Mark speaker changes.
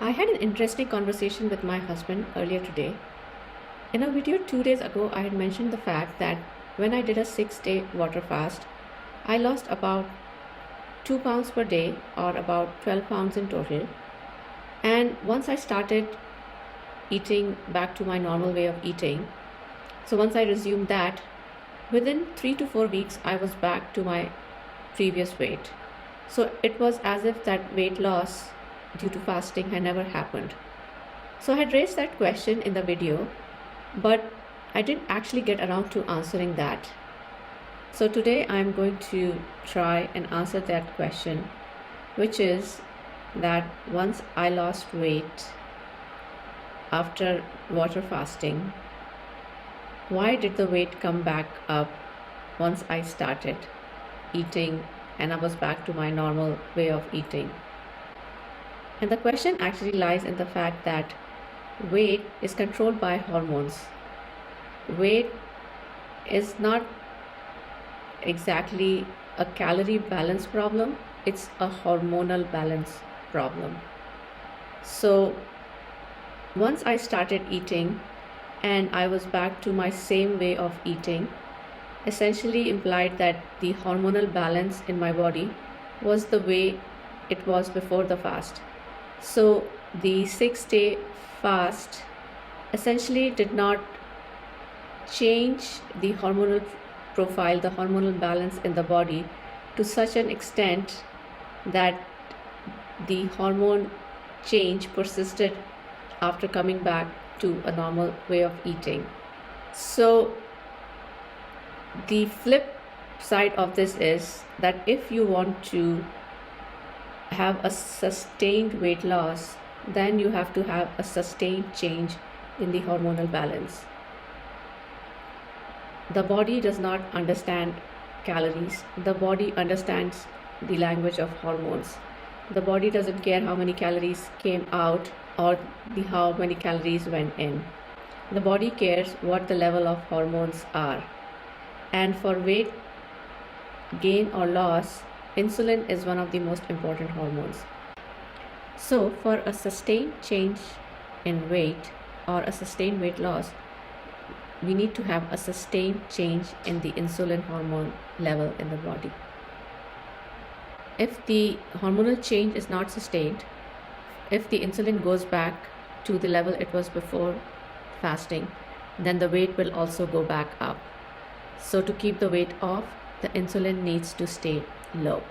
Speaker 1: I had an interesting conversation with my husband earlier today. In a video 2 days ago, I had mentioned the fact that when I did a 6-day water fast, I lost about 2 pounds per day or about 12 pounds in total. And once I started eating back to my normal way of eating, so once I resumed that, within 3 to 4 weeks, I was back to my previous weight. So it was as if that weight loss due to fasting had never happened. So I had raised that question in the video, but I didn't actually get around to answering that. So today I'm going to try and answer that question, which is that once I lost weight after water fasting, why did the weight come back up once I started eating and I was back to my normal way of eating? And the question actually lies in the fact that weight is controlled by hormones. Weight is not exactly a calorie balance problem, it's a hormonal balance problem. So once I started eating and I was back to my same way of eating, essentially implied that the hormonal balance in my body was the way it was before the fast. So the 6-day fast essentially did not change the hormonal profile, the hormonal balance in the body to such an extent that the hormone change persisted after coming back to a normal way of eating. So the flip side of this is that if you want to have a sustained weight loss, then you have to have a sustained change in the hormonal balance. The body does not understand calories. The body understands the language of hormones. The body doesn't care how many calories came out or how many calories went in. The body cares what the level of hormones are. And for weight gain or loss, insulin is one of the most important hormones. So for a sustained change in weight or a sustained weight loss, we need to have a sustained change in the insulin hormone level in the body. If the hormonal change is not sustained, if the insulin goes back to the level it was before fasting, then the weight will also go back up. So to keep the weight off, the insulin needs to stay low.